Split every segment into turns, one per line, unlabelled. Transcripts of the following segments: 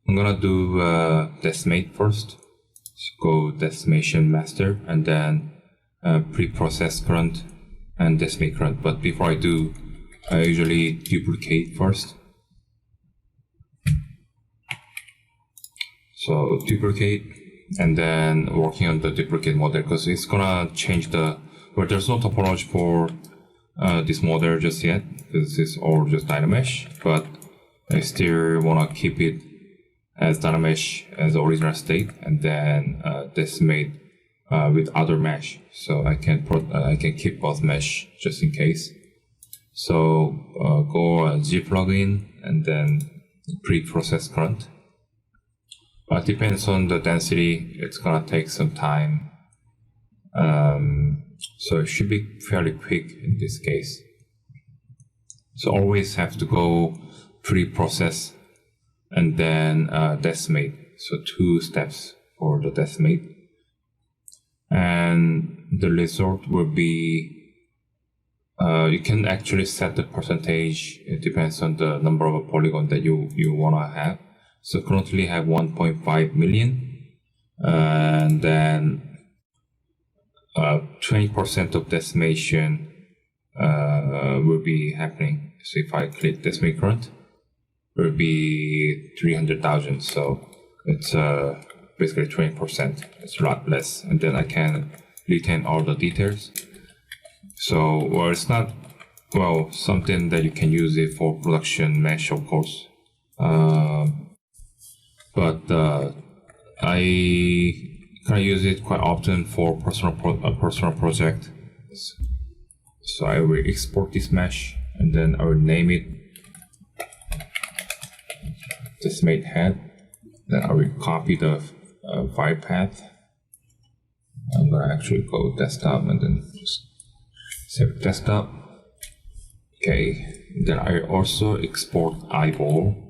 I'm gonna do decimate first. So go decimation master and then pre-process current and decimate current. But before I do, I usually duplicate first. So duplicate and then working on the duplicate model because it's gonna change the, well, there's no topology for this model just yet because it's all just Dynamesh, but I still wanna keep it as Dynamesh as the original state and then decimate with other mesh, so I can keep both mesh just in case. So go G plugin and then pre-process current. But depends on the density, it's gonna take some time. So it should be fairly quick in this case. So always have to go pre-process and then decimate. So 2 steps for the decimate. And the result will be, you can actually set the percentage. It depends on the number of polygon that you wanna have. So currently I have 1.5 million, and then 20% of decimation will be happening. So if I click decimate current, it will be 300,000. So it's basically 20%. It's a lot less, and then I can retain all the details. So, well, it's not, well, something that you can use it for production mesh, of course. But I kind of use it quite often for personal project. So I will export this mesh and then I will name it decimate head. Then I will copy the file path. I'm gonna actually go desktop and then just save desktop. Okay, then I also export eyeball.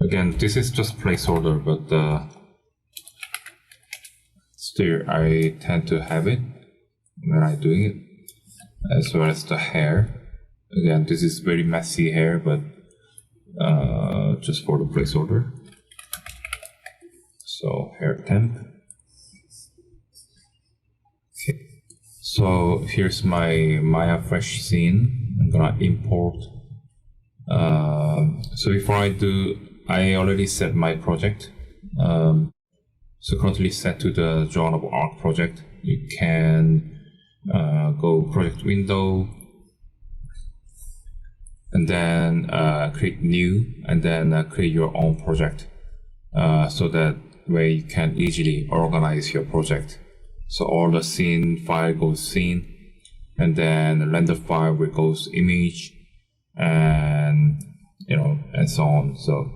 Again, this is just placeholder, but still I tend to have it when I'm doing it, as well as the hair. Again, this is very messy hair, but just for the placeholder. So hair temp. Okay. So here's my Maya fresh scene. I'm gonna import. So before I do, I already set my project. So currently set to the drawable arc project. You can go project window and then create new and then create your own project. So that way you can easily organize your project. So all the scene file goes scene, and then the render file will goes image, and and so on. So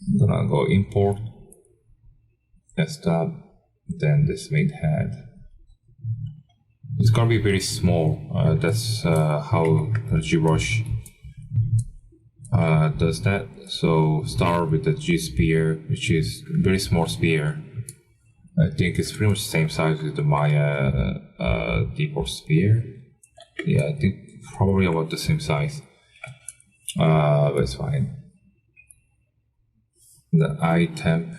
I'm gonna go import desktop, then decimate head. It's gonna be very small. That's how GBrush does that. So start with the G sphere, which is a very small sphere. I think it's pretty much the same size as the Maya default sphere. Yeah, I think probably about the same size. But it's fine. The eye temp,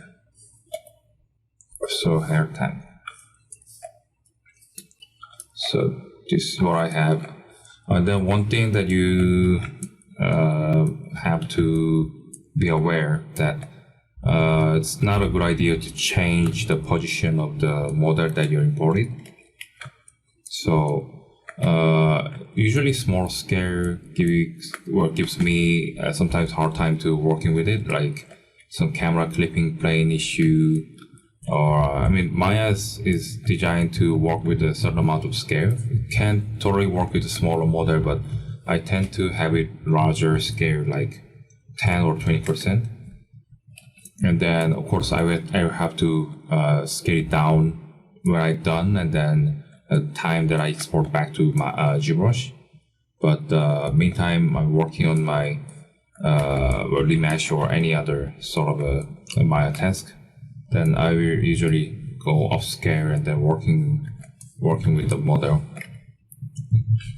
so hair temp. So this is what I have. And then one thing that you have to be aware that it's not a good idea to change the position of the model that you're importing. So usually small scale gives me sometimes hard time to working with it, like some camera clipping plane issue, or I mean Maya is designed to work with a certain amount of scale. It can totally work with a smaller model, but I tend to have it larger scale, like 10 or 20%. And then of course I will have to scale it down when I'm done, and then the time that I export back to my GBrush. But meantime, I'm working on my early mesh or any other sort of a Maya task. Then I will usually go upscale and then working with the model.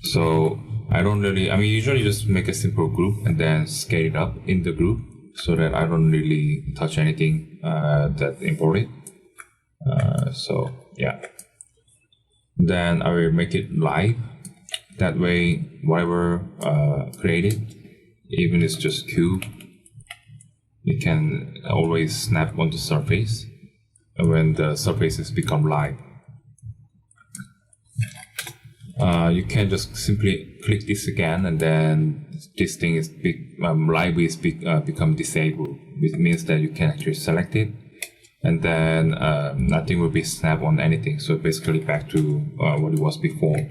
So I don't really, I mean, usually just make a simple group and then scale it up in the group so that I don't really touch anything that imported. So yeah. Then I will make it live. That way, whatever created, even if it's just cube, it can always snap on the surface when the surfaces become live. You can just simply click this again, and then this thing is live is become disabled. It means that you can actually select it, and then nothing will be snapped on anything. So basically back to what it was before.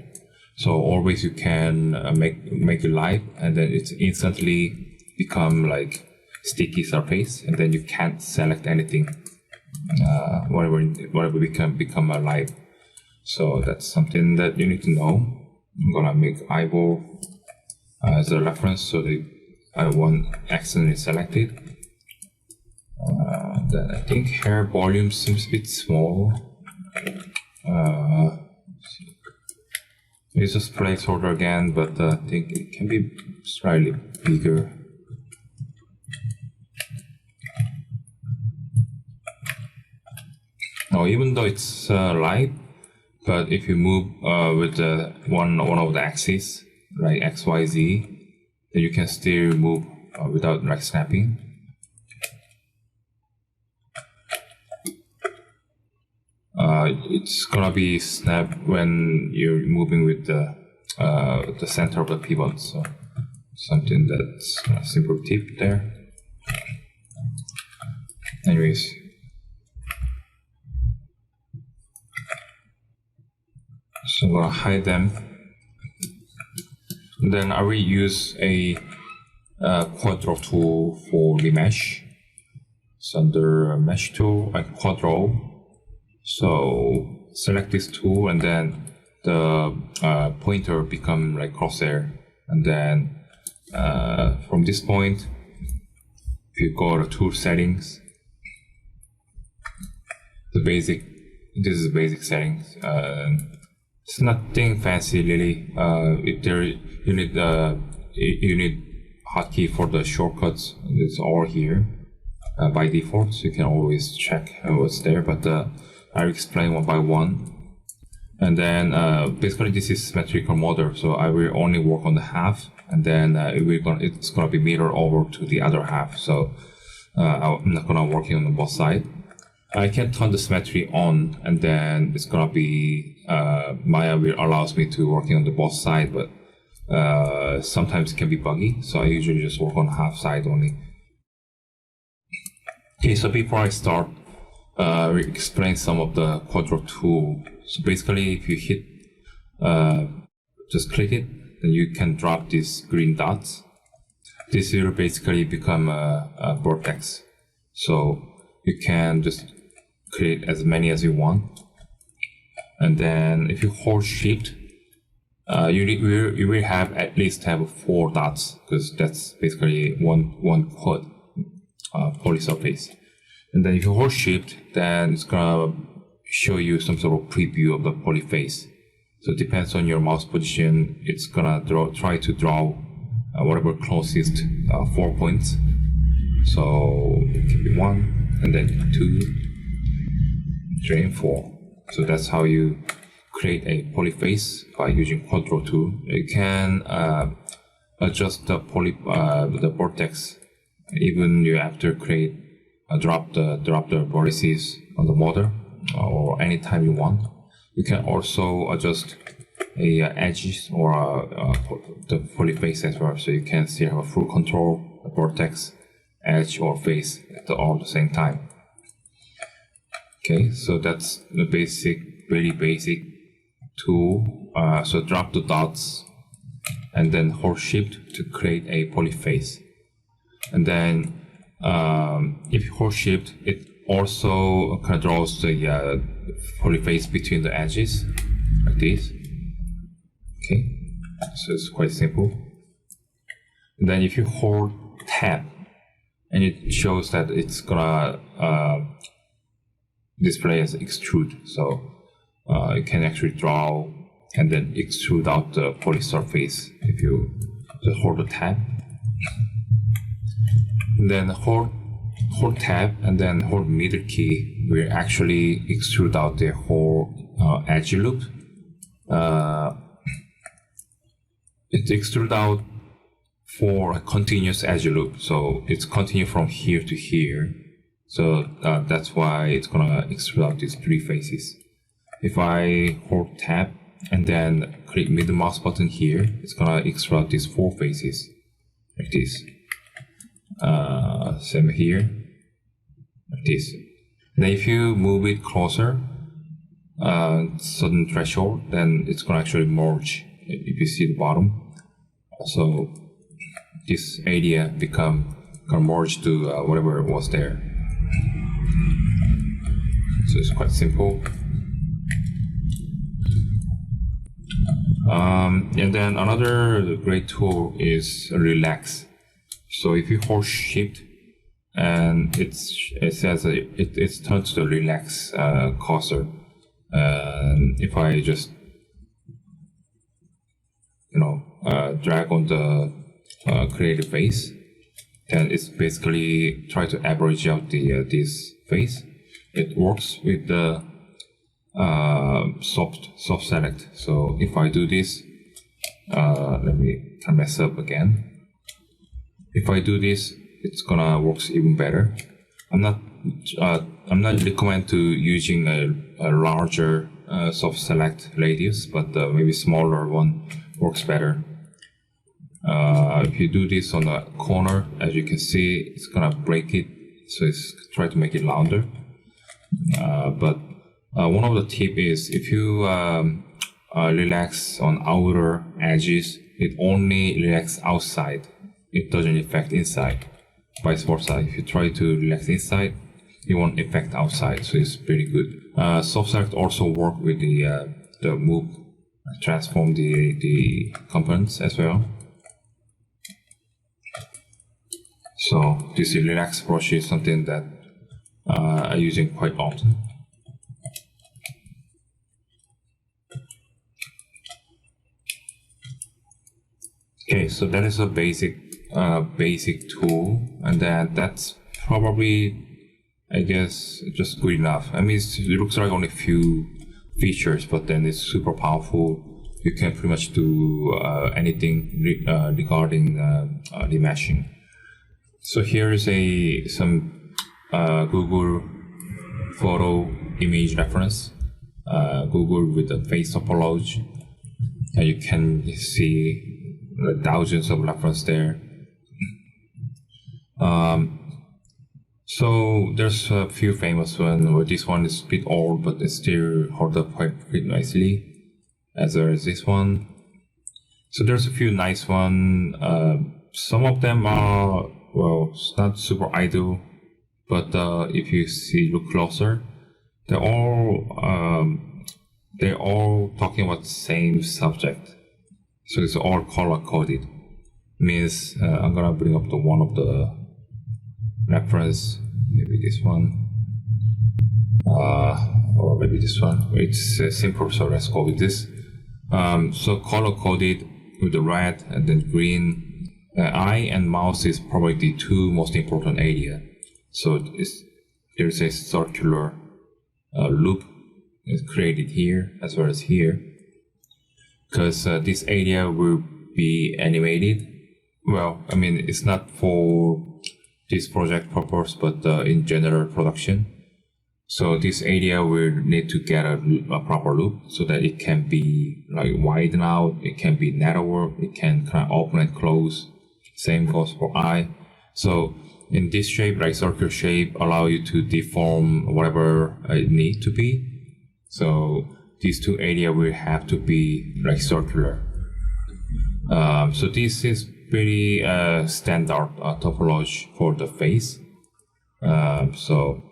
So always you can make it live, and then it's instantly become like sticky surface, and then you can't select anything. Whatever become alive. So that's something that you need to know. I'm gonna make eyeball as a reference so that I want accidentally selected. Then I think hair volume seems a bit small. It's just placeholder again, but I think it can be slightly bigger. Now, even though it's live, but if you move with the one of the axes, like X, Y, Z, then you can still move without like snapping. It's gonna be snap when you're moving with the center of the pivot. So something that's a simple tip there. Anyways. So I'm gonna hide them. Then I will use a Quadro tool for remesh. So under mesh tool and Quadro. So select this tool, and then the pointer become like crosshair. And then from this point, if you go to tool settings, this is the basic settings. It's nothing fancy really. If you need hotkey for the shortcuts, it's all here by default. So you can always check what's there. But I'll explain one by one. And then basically this is symmetrical model. So I will only work on the half, and then it's gonna be mirrored over to the other half. So I'm not gonna work on both sides. I can turn the symmetry on, and then it's gonna be Maya will allows me to working on the both side, but sometimes it can be buggy. So I usually just work on half side only. Okay, so before I start, we'll explain some of the Quadro tool. So basically, if you hit, just click it, then you can drop these green dots. This will basically become a vortex. So you can just create as many as you want. And then if you hold shift, you will have at least have 4 dots, because that's basically one quad poly surface. And then if you hold shift, then it's gonna show you some sort of preview of the poly face. So it depends on your mouse position. It's gonna try to draw whatever closest 4 points. So it can be 1, and then 2, 3, and 4. So that's how you create a poly face by using Quadro tool. You can adjust the vortex even you have to drop the vortices on the model, or anytime you want. You can also adjust edges or the poly face as well, so you can still have a full control the vortex, edge, or face all at the same time. Okay, so that's the very basic tool. So drop the dots and then hold shift to create a poly face. And then if you hold shift, it also kind of draws the poly face between the edges like this. Okay, so it's quite simple. And then if you hold tab, and it shows that it's gonna display as extrude. So you can actually draw and then extrude out the poly surface. If you just hold the tab, and then hold tab, and then hold middle key, we actually extrude out the whole edge loop. It extrude out for a continuous edge loop, so it's continue from here to here. So that's why it's gonna extrude out these 3 faces. If I hold tab and then click middle mouse button here, it's gonna extrude out these 4 faces like this. Same here, like this. Then if you move it closer, certain threshold, then it's gonna actually merge. If you see the bottom, so this area gonna merge to whatever was there. So it's quite simple. And then another great tool is Relax. So if you hold Shift, and it says it's turned to the Relax cursor. If I just drag on the creative face, then it's basically try to average out the this face. It works with the soft select. So if I do this, let me mess up again. If I do this, it's gonna works even better. I'm not recommend to using a larger soft select radius, but maybe smaller one works better. If you do this on the corner, as you can see, it's gonna break it, so it's try to make it louder. But one of the tip is if you relax on outer edges, it only relax outside. It doesn't affect inside. Vice versa, if you try to relax inside, it won't affect outside. So it's pretty good. Soft select also work with the move, transform the components as well. So this relax brush is something that I'm using quite often. Okay, so that is a basic tool, and that's probably, I guess, just good enough. I mean, it looks like only a few features, but then it's super powerful. You can pretty much do anything regarding remeshing. So here is some Google photo image reference, Google with the face topology, and you can see thousands of reference there. So there's a few famous ones. Well, this one is a bit old, but it still hold up quite nicely, as there is this one. So there's a few nice ones. Some of them are, well, it's not super ideal, but if you look closer, they're all talking about the same subject. So it's all color coded. Means I'm gonna bring up one of the reference, maybe this one, or maybe this one. It's simple, so let's go with this. So color coded with the red and then green. Eye and mouse is probably the 2 most important area. So there's a circular loop is created here as well as here, because this area will be animated. Well, I mean, it's not for this project purpose, but in general production. So this area will need to get a proper loop so that it can be like widen out, it can be narrower, it can kind of open and close. Same goes for eye. So in this shape, like circular shape, allow you to deform whatever it need to be. So these 2 areas will have to be like circular. So this is pretty standard topology for the face. So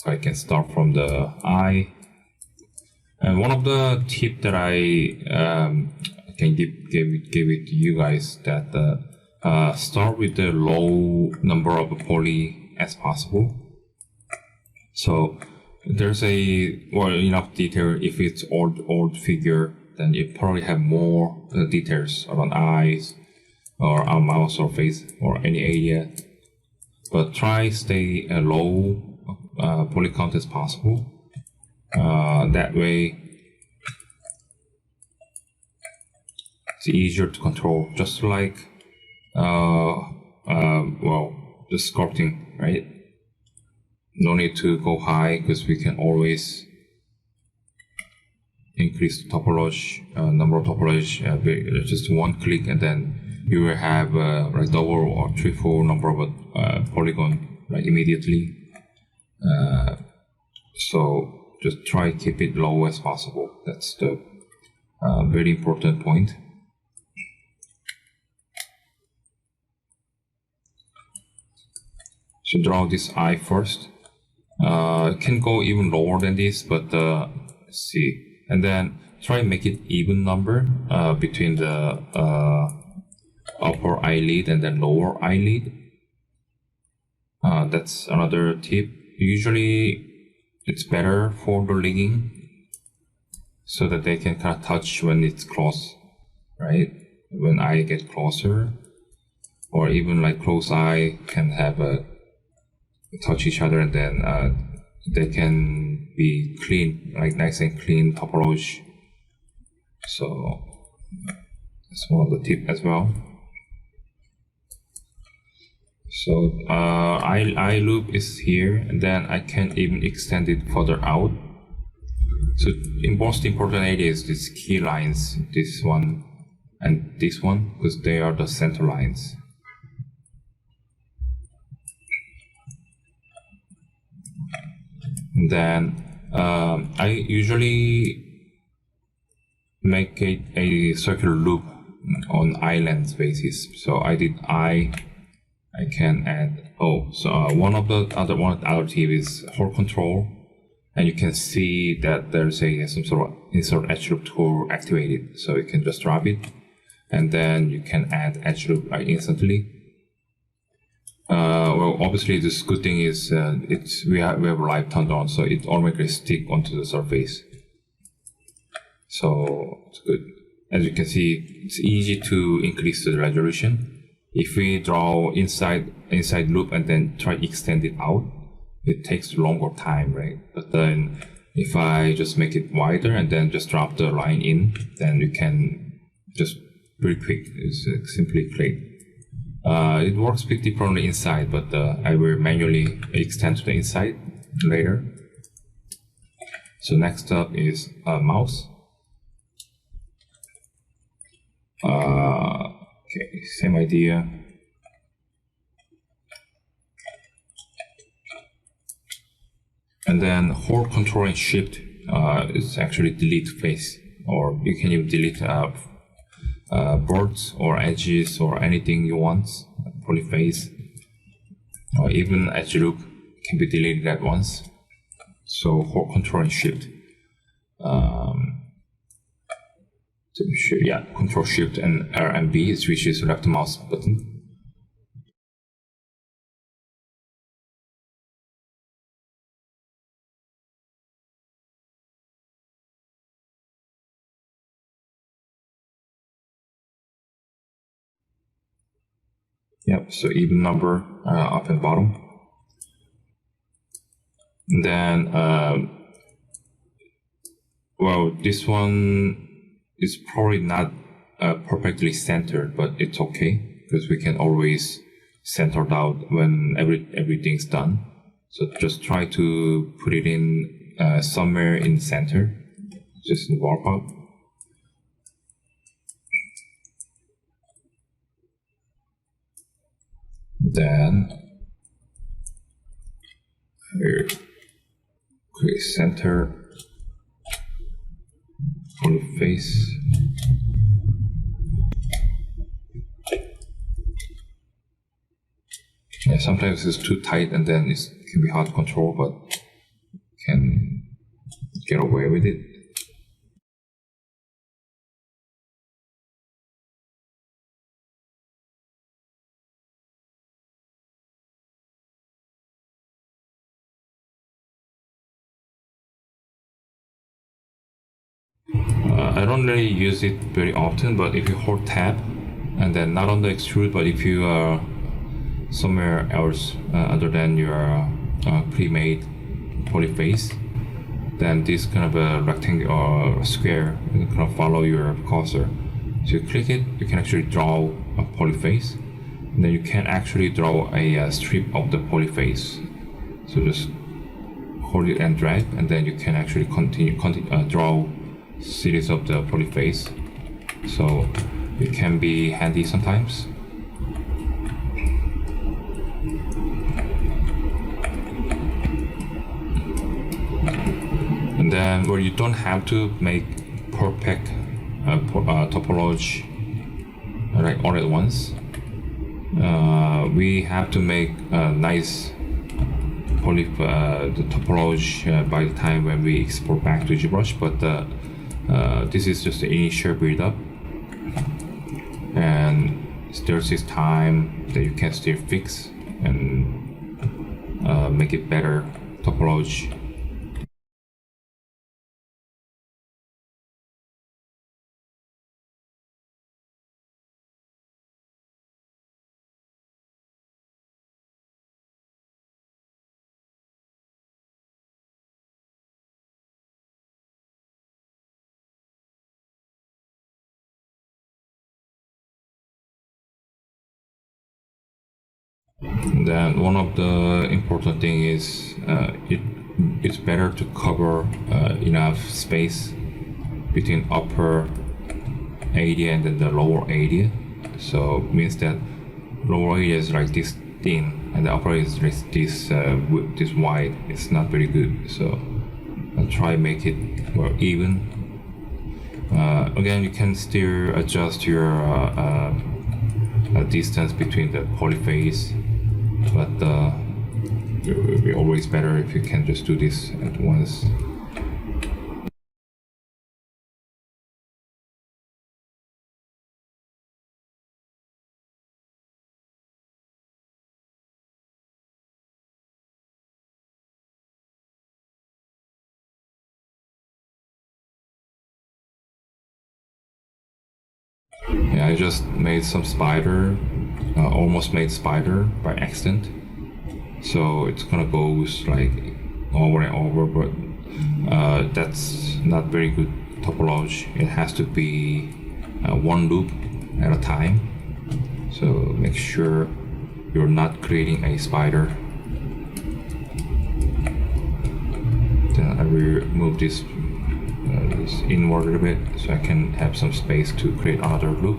I can start from the eye. And one of the tips that I can give it to you guys, that start with the low number of poly as possible. So there's enough detail. If it's old figure, then you probably have more details around eyes or our mouth or face or any area. But try stay low poly count as possible. That way it's easier to control, just like the sculpting, right? No need to go high because we can always increase the topology, number of topology, just one click, and then you will have like double or triple number of polygon like immediately. So just try keep it low as possible. That's the very important point. So draw this eye first. It can go even lower than this, but let's see. And then try make it even number between the upper eyelid and then lower eyelid. That's another tip. Usually it's better for the linking so that they can kind of touch when it's close, right? When eye get closer, or even like close eye can have a touch each other, and then they can be clean, like nice and clean topology. So that's one of the tips as well. So eye loop is here, and then I can even extend it further out. So the most important area is these key lines, this one and this one, because they are the center lines. And then I usually make it a circular loop on eye lens basis. So I did eye. I can add one of the other tip is hold control, and you can see that there's some sort of insert edge loop tool activated. So you can just drop it, and then you can add edge loop instantly. Well, obviously this good thing is we have live turned on, so it automatically stick onto the surface. So it's good. As you can see, it's easy to increase the resolution. If we draw inside loop and then try to extend it out, it takes longer time, right? But then if I just make it wider and then just drop the line in, then you can just pretty quick. It's simply click. It works a bit different on the inside, but I will manually extend to the inside later. So next up is mouse. Okay, same idea. And then hold Control and Shift is actually delete face, or you can even delete boards or edges or anything you want, polyface, or even edge loop can be deleted at once. So hold Control and Shift. Control Shift and R and B switches left mouse button. Yep, so even number up and bottom. And then, well, this one is probably not perfectly centered, but it's okay because we can always center it out when everything's done. So just try to put it in somewhere in the center, just in ballpark. Then here, click center for the face. Yeah, sometimes it's too tight and then it can be hard to control, but can get away with it. I don't really use it very often, but if you hold tab and then not on the extrude, but if you are somewhere else other than your pre-made polyface, then this kind of a rectangle or square will kind of follow your cursor. So you click it, you can actually draw a polyface, and then you can actually draw a strip of the polyface. So just hold it and drag, and then you can actually continue draw series of the polyface. So it can be handy sometimes. And then where you don't have to make perfect topology like all at once, we have to make a nice the topology by the time when we export back to ZBrush, but this is just the initial build-up, and there's this time that you can still fix and make it better topology. Then one of the important thing is it's better to cover enough space between upper area and then the lower area. So means that lower area is like this thin and the upper is like this this wide. It's not very good. So I'll try make it more even. Again, you can still adjust your distance between the polyface, but it will be always better if you can just do this at once. Yeah, I just made some spider, almost made spider by accident. So it's gonna go like over and over, but that's not very good topology. It has to be one loop at a time. So make sure you're not creating a spider. Then I will move this inward a little bit so I can have some space to create another loop.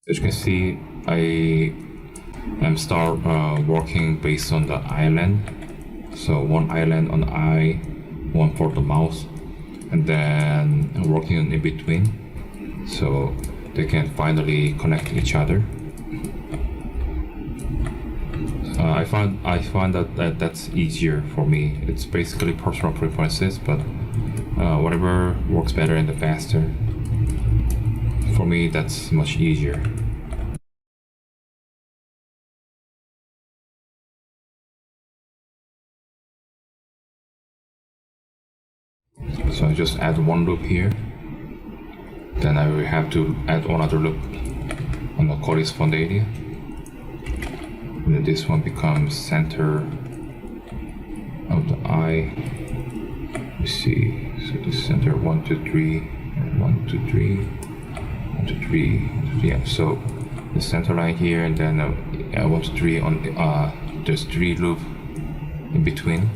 As you can see, I am start working based on the island. So one island on the eye, one for the mouse, and then working in between, so they can finally connect each other. I find that that's easier for me. It's basically personal preferences, but whatever works better and the faster. For me, that's much easier. So So I just add one loop here. Then I will have to add another loop on the corresponding area. And then this one becomes center of the eye. You see, so the center 1, 2, 3, 1, 2, 3, 1, 2, 3, 1, 2, 3. Yeah, so the center line here, and then 1, 2, 3 on the, there's 3 loop in between.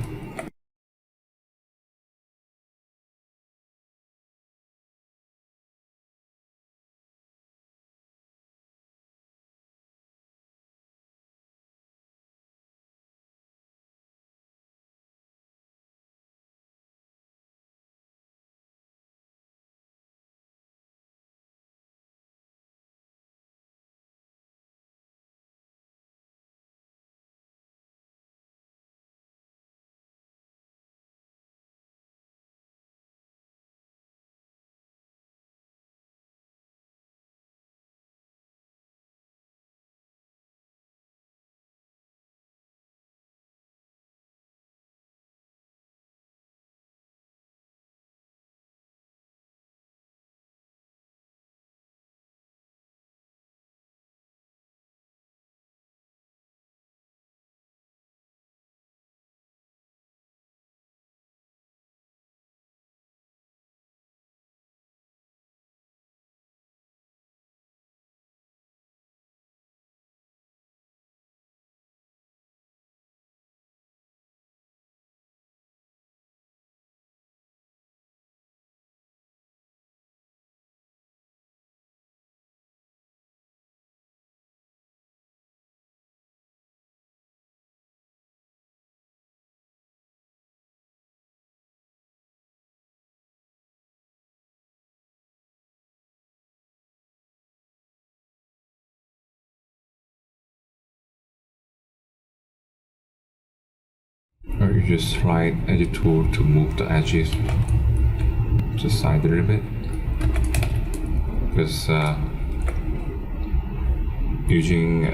Or you just slide edit tool to move the edges to the side a little bit, because using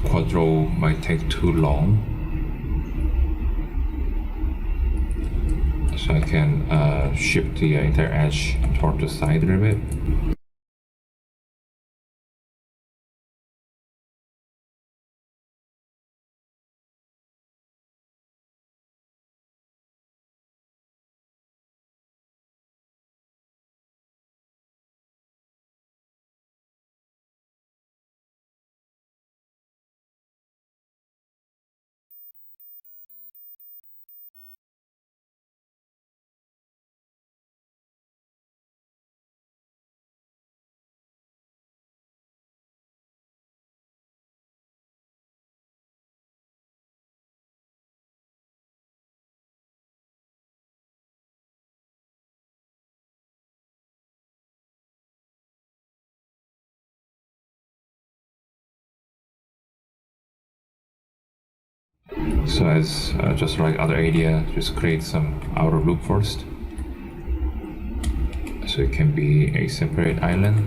Quadro might take too long. So I can shift the entire edge toward the side a little bit. So as just like other area, just create some outer loop first. So it can be a separate island.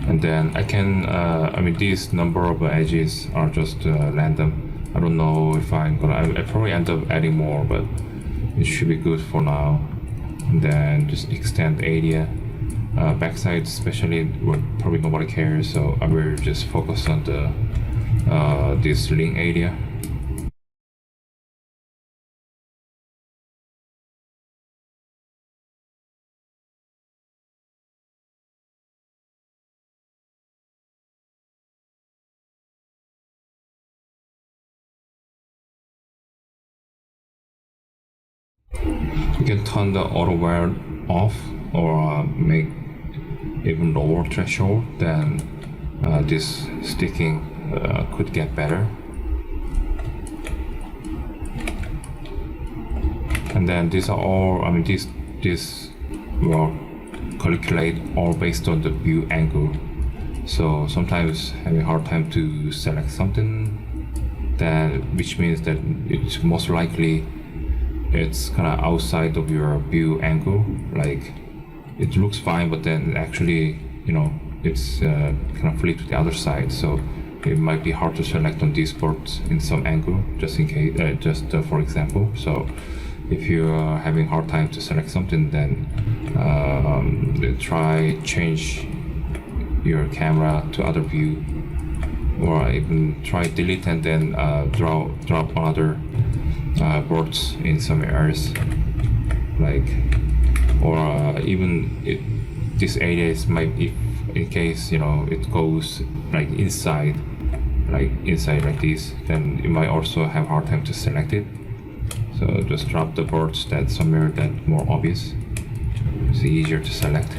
And then I can, I mean, these number of edges are just random. I don't know if I probably end up adding more, but it should be good for now. And then just extend area. Backside especially, probably nobody cares, so I will just focus on the this link area. You can turn the auto wear off or make even lower threshold, then this sticking could get better. And then these are all, I mean, this will calculate all based on the view angle. So sometimes having a hard time to select something, then which means that it's most likely it's kind of outside of your view angle. Like it looks fine, but then actually, you know, it's kind of flipped to the other side. So it might be hard to select on these ports in some angle, just in case, for example. So if you are having hard time to select something, then try change your camera to other view, or even try delete and then drop another boards in some areas, like, or even this alias might, if in case it goes like inside like this, then you might also have hard time to select it. So just drop the boards that somewhere that more obvious, it's easier to select.